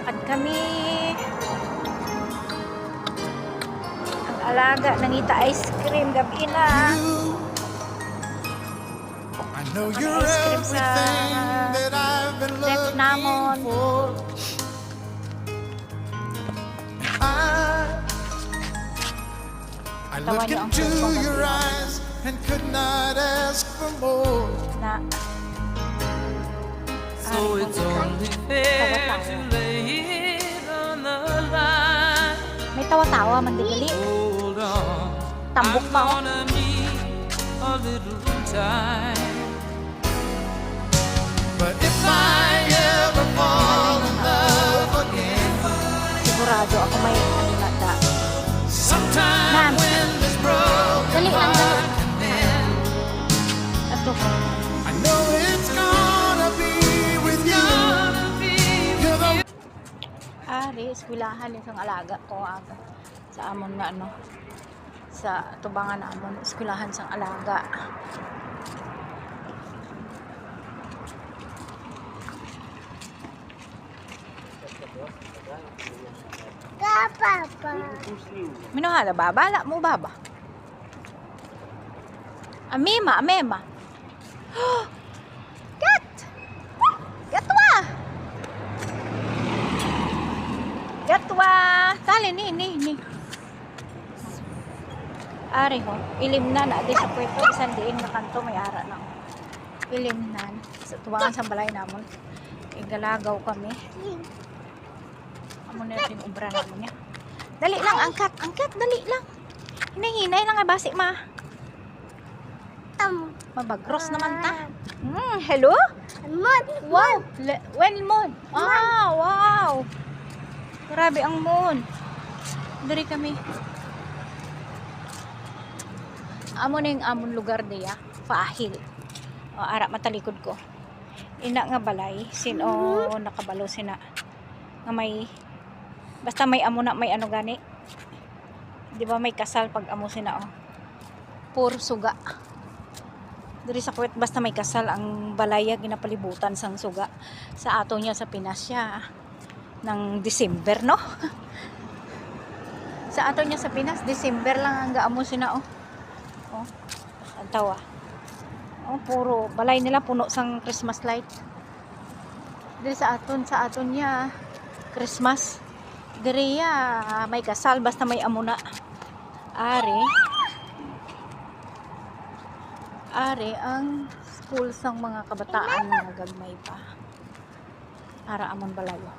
Lakad kami. Ang alaga nangita ice cream gabi na. I know you're everything that I've been looking for. I look into your eyes and could not ask for more. Na. So it's only fair to lay it on the line. May tawa-tawa man digali. Hold on, Tambok I'm pa oh. gonna need a little time. But if I ever fall in love again, Sigurado ako may alilada. sometime when this broken Dali lang, dali. heart can end, Ato. I know it's gonna be with you. You're the Ari, eskwelahan isang alaga ko aga. Sa amon nga ano. Sa tubangan amon, eskwelahan sang alaga. Minuhala ba? Bala mo baba. Amema, amema. Gat! Gatwa! Gatwa! Tali, ni. Ari ho, ilim na di sa pweto. Isang diin na kanto, may ara na. Ilim na. Sa tuwangan sa balay namon. Igalagaw kami. Amo na natin ubra namin niya. Dali lang, angkat, dali lang. Hinahinay lang nga basi ma. Mabagros naman ta. Hello? Wow, when moon? Ah, wow. Grabe ang moon. Dari kami. Amo na yung amon lugar diya. Faahil. O, ara matalikod ko. Ina nga balay. Sino nakabalo sina. Nga may basta may amo na may ano gani. Di ba may kasal pag amo sina oh. Pur suga. Diri sa Kuwait basta may kasal ang balaya ginapalibutan sang suga. Sa ato niya sa Pinas siya ng December no. Sa ato niya sa Pinas December lang ang gaamo sina oh. Oh. Ang tawa. Oh, puro balay nila puno sang Christmas light. Diri sa aton niya Christmas. Diri may kasal basta may amuna. Ari ang school sang mga kabataan nga gagmay pa. Ara amon balayo.